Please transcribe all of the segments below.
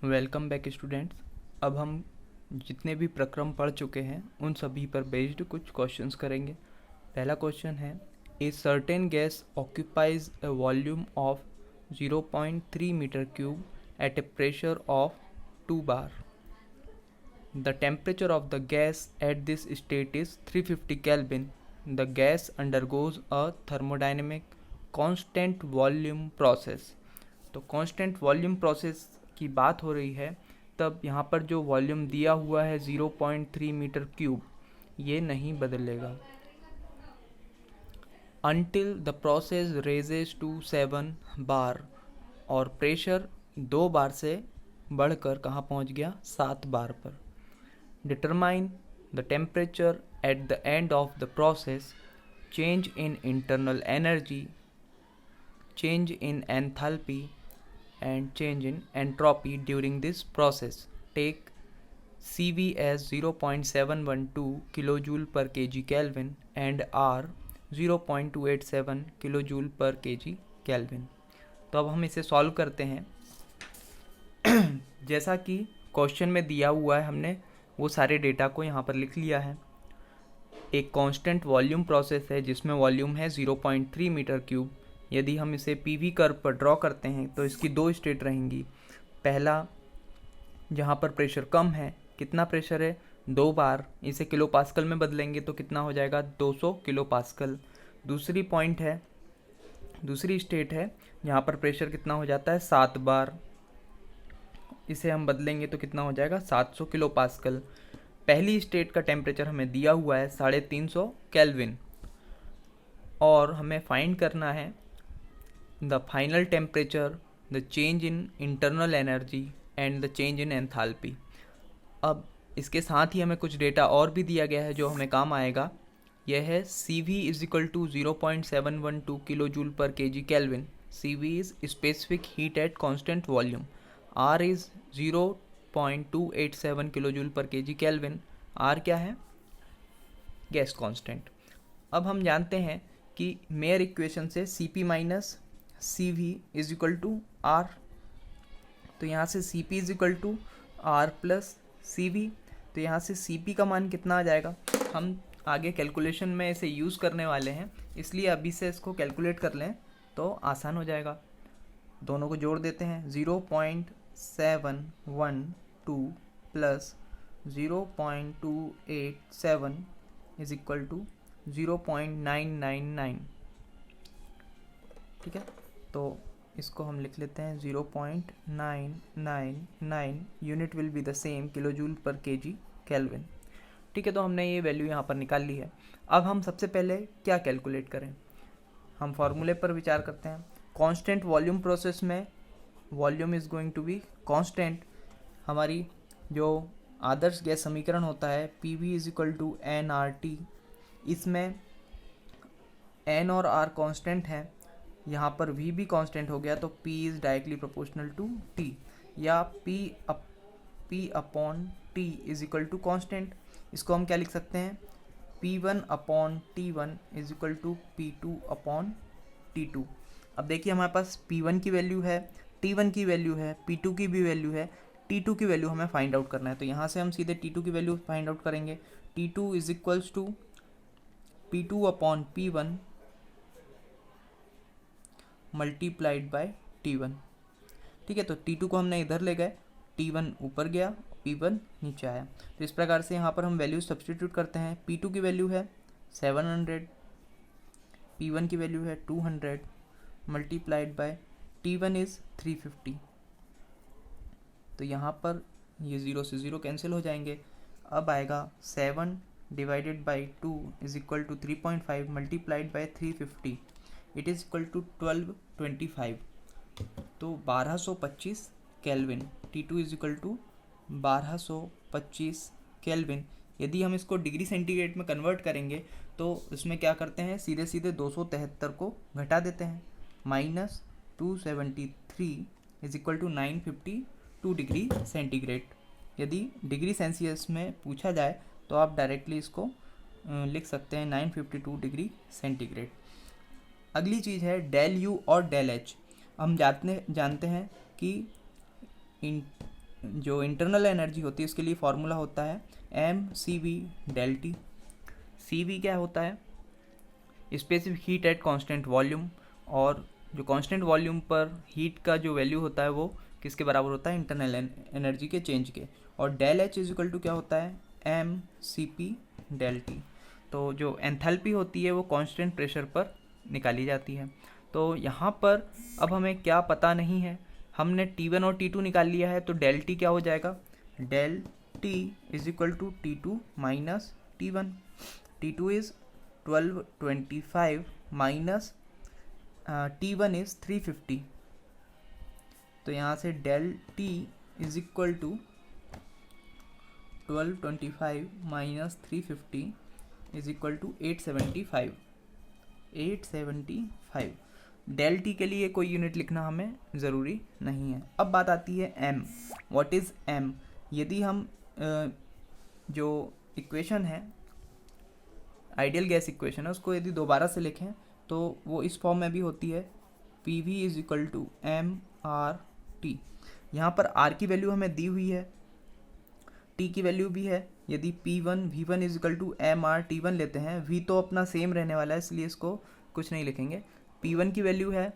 Welcome back students. अब हम जितने भी प्रक्रम पढ़ चुके हैं उन सभी पर बेस्ड कुछ क्वेश्चंस करेंगे। पहला क्वेश्चन है, a certain gas occupies a volume of 0.3 metre cube at a pressure of 2 bar. The temperature of the gas at this state is 350 Kelvin. The gas undergoes a thermodynamic constant volume process. तो constant volume process की बात हो रही है, तब यहाँ पर जो वॉल्यूम दिया हुआ है 0.3 मीटर क्यूब, ये नहीं बदलेगा until the process raises to 7 bar, और प्रेशर 2 बार से बढ़कर कहाँ पहुँच गया, 7 बार पर। Determine the temperature at the end of the process, change in internal energy, change in enthalpy and change in entropy during this process. Take CV as 0.712 kilojoule per kg Kelvin and R 0.287 kilojoule per kg Kelvin. तो अब हम इसे solve करते हैं। जैसा कि question में दिया हुआ है, हमने वो सारे डेटा को यहाँ पर लिख लिया है। एक कांस्टेंट वॉल्यूम प्रोसेस है जिसमें वॉल्यूम है 0.3 मीटर क्यूब। यदि हम इसे पीवी कर्व पर ड्रॉ करते हैं तो इसकी दो स्टेट रहेंगी। पहला, जहाँ पर प्रेशर कम है, कितना प्रेशर है, 2 बार, इसे किलो पास्कल में बदलेंगे तो कितना हो जाएगा, 200 किलो पास्कल। दूसरी स्टेट है जहाँ पर प्रेशर कितना हो जाता है, 7 बार, इसे हम बदलेंगे तो कितना हो जाएगा, 700 किलो पास्कल। पहली स्टेट का टेम्परेचर हमें दिया हुआ है 350 केल्विन, और हमें फाइंड करना है the final temperature, the change in internal energy and the change in enthalpy. अब इसके साथ ही हमें कुछ डेटा और भी दिया गया है जो हमें काम आएगा। यह है CV is equal to 0.712 kilo joule per KG kelvin. CV is specific heat at constant volume. R is 0.287 kilo joule per KG kelvin. R क्या है, गैस कांस्टेंट। अब हम जानते हैं कि मेयर इक्वेशन से CP minus CV is equal to R, तो यहाँ से CP is equal to R plus CV, तो यहाँ से CP का मान कितना आ जाएगा। हम आगे कैलकुलेशन में इसे यूज़ करने वाले हैं, इसलिए अभी से इसको कैलकुलेट कर लें तो आसान हो जाएगा। दोनों को जोड़ देते हैं, 0.712 प्लस 0.287 इज इक्वल टू 0.999। ठीक है, तो इसको हम लिख लेते हैं 0.999, unit will be the same, kilo joule per KG kelvin. ठीक है, तो हमने ये वैल्यू यहाँ पर निकाल ली है। अब हम सबसे पहले क्या कैलकुलेट करें, हम फॉर्मूले पर विचार करते हैं। कांस्टेंट वॉल्यूम प्रोसेस में volume is going to be constant. हमारी जो आदर्श गैस समीकरण होता है PV is equal to nRT, इसमें n और r कांस्टेंट है, यहाँ पर v भी कांस्टेंट हो गया, तो p is directly proportional to t, या p upon t is equal to constant. इसको हम क्या लिख सकते हैं, P1 upon T1 is equal to P2 upon T2। अब देखिए हमारे पास P1 की वैल्यू है, T1 की वैल्यू है, P2 की भी वैल्यू है, T2 की वैल्यू हमें फाइंड आउट करना है। तो यहाँ से हम सीधे T2 की वैल्यू फाइंड आउट करेंगे। T2 is equals to P2 upon P1 multiplied by T1। ठीक है, तो T2 को हमने इधर ले गए, T1 ऊपर गया, P1 नीचे आया। तो इस प्रकार से यहाँ पर हम वैल्यू सब्स्टिट्यूट करते हैं। P2 की वैल्यू है 700, P1 की वैल्यू है 200 मल्टीप्लाइड बाय T1 इज़ 350। तो यहाँ पर ये 0 से 0 कैंसिल हो जाएंगे। अब आएगा 7 divided by 2 is equal to 3.5 multiplied by 350, it is equal to 1225, तो 1225 kelvin. T2 is equal to 1225 kelvin. यदि हम इसको डिग्री सेंटीग्रेड में कन्वर्ट करेंगे तो इसमें क्या करते हैं, सीधे सीधे 273 को घटा देते हैं, minus 273 is equal to 952 degree centigrade. यदि डिग्री सेल्सियस में पूछा जाए तो आप डायरेक्टली इसको लिख सकते हैं 952 डिग्री सेंटीग्रेड। अगली चीज़ है डेल U और डेल H। हम जानते हैं कि जो इंटरनल एनर्जी होती है उसके लिए फॉर्मूला होता है mCv∆T। CV क्या होता है? Specific heat at constant volume, और जो कांस्टेंट वॉल्यूम पर हीट का जो वैल्यू होता है वो किसके बराबर होता है? इंटरनल एनर्जी के चेंज के। और del H is equal to क्या होता है? mCp∆T। तो जो एंथैल्पी होती है वो कांस्टेंट प्रेशर पर निकाली जाती है। तो यहाँ पर अब हमें क्या पता नहीं है, हमने T1 और T2 निकाल लिया है, तो डेल टी क्या हो जाएगा? Del T is equal to T2 minus T1। T2 is 1225 minus T1 is 350। तो यहाँ से del T is equal to 1225 minus 350 is equal to 875। Del T के लिए कोई यूनिट लिखना हमें ज़रूरी नहीं है। अब बात आती है m। What is m? यदि हम जो इक्वेशन है, आइडियल गैस इक्वेशन है, उसको यदि दोबारा से लिखें तो वो इस फॉर्म में भी होती है PV is equal to mRT। यहाँ पर R की वैल्यू हमें दी हुई है, T की वैल्यू भी है। यदि P1 V1 is equal to mRT1 लेते हैं, V तो अपना सेम रहने वाला है इसलिए इसको कुछ नहीं लिखेंगे। P1 की वैल्यू है,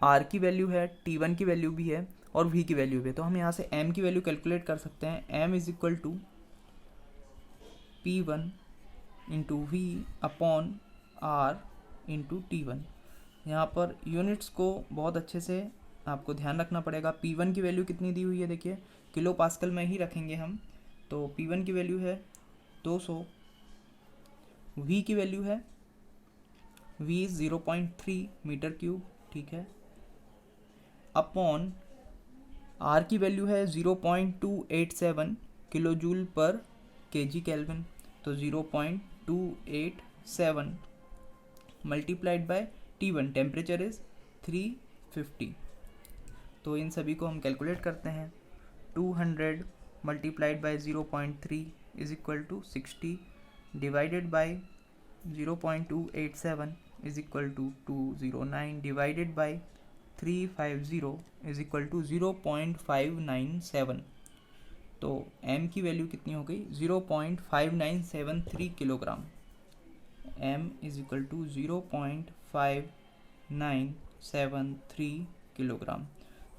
R की वैल्यू है, T1 की वैल्यू भी है और V की वैल्यू भी है। तो हम यहाँ से M की वैल्यू कैलकुलेट कर सकते हैं। M is equal to P1 into V upon R into T1। यहाँ पर यूनिट्स को बहुत अच्छे से आपको ध्यान रखना पड़ेगा। P1 की वैल्यू कितनी दी हुई है? देखिए किलो पास्कल में ही रखेंगे हम, तो P1 की वैल्यू है 200। V की वैल्यू है V 0.3 मीटर क्यूब, ठीक है, अपॉन R की वैल्यू है 0.287 किलो जूल पर kg केल्विन। तो 0.287 multiplied by T1, temperature is 350। तो इन सभी को हम कैलकुलेट करते हैं। 200 multiplied by 0.3 is equal to 60 divided by 0.287 is equal to 209 divided by 350 is equal to 0.597। तो m की वैल्यू कितनी हो गई? 0.5973 kilogram. m is equal to 0.5973 kilogram.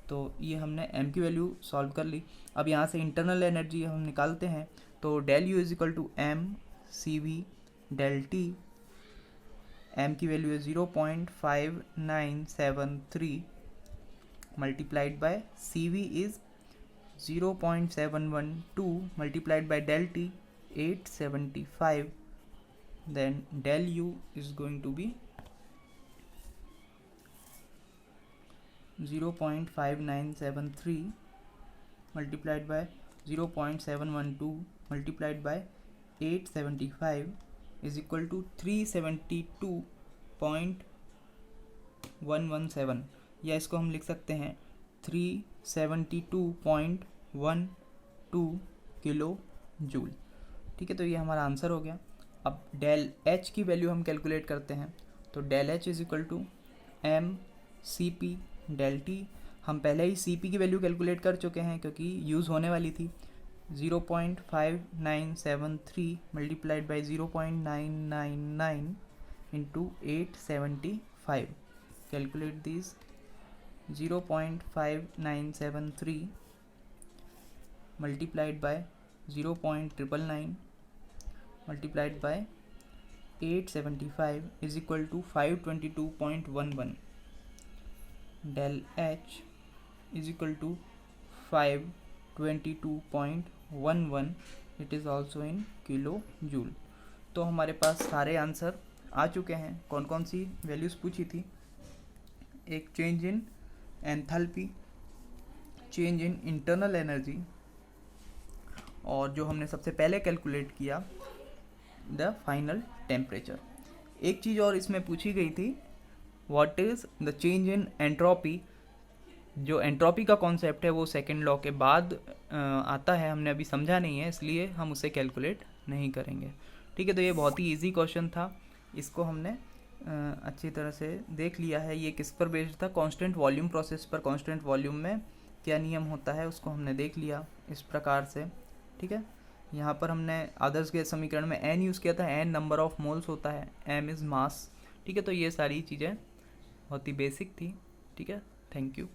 तो ये हमने m की वैल्यू सॉल्व कर ली। अब यहाँ से इंटरनल एनर्जी हम निकालते हैं, तो del U is equal to mCv∆T। m की वैल्यू है 0.5973 multiplied by Cv is 0.712 multiplied by del T 875, then del U is going to be 0.5973 multiplied by 0.712 multiplied by 875 is equal to 372.117, या इसको हम लिख सकते हैं 372.12 किलो जूल। ठीक है, तो ये हमारा आंसर हो गया। अब डेल एच की वैल्यू हम कैलकुलेट करते हैं, तो del H is equal to mCp∆T। हम पहले ही Cp की वैल्यू कैलकुलेट कर चुके हैं क्योंकि यूज़ होने वाली थी। 0.5973 multiplied by 0.999 into 875। Calculate this. 0.5973 multiplied by 0.999 multiplied by 875 is equal to 522.11. Del H is equal to 522.11. It is also in kilo joule. तो हमारे पास सारे आंसर आ चुके हैं। कौन कौन सी वैल्यूज़ पूछी थी? एक change in enthalpy, change in internal energy, और जो हमने सबसे पहले कैलकुलेट किया द फाइनल टेम्परेचर। एक चीज़ और इसमें पूछी गई थी, what is the change in entropy. जो एंट्रोपी का कॉन्सेप्ट है वो सेकेंड लॉ के बाद आता है, हमने अभी समझा नहीं है इसलिए हम उसे कैलकुलेट नहीं करेंगे। ठीक है, तो ये बहुत ही इजी क्वेश्चन था, इसको हमने अच्छी तरह से देख लिया है। ये किस पर बेस्ड था? कांस्टेंट वॉल्यूम प्रोसेस पर। कांस्टेंट वॉल्यूम में क्या नियम होता है उसको हमने देख लिया इस प्रकार से। ठीक है, यहाँ पर हमने आदर्श गैस समीकरण में n यूज़ किया था, n नंबर ऑफ मोल्स होता है, m इज़ मास। ठीक है, तो ये सारी चीज़ें बहुत ही बेसिक थी। ठीक है, थैंक यू।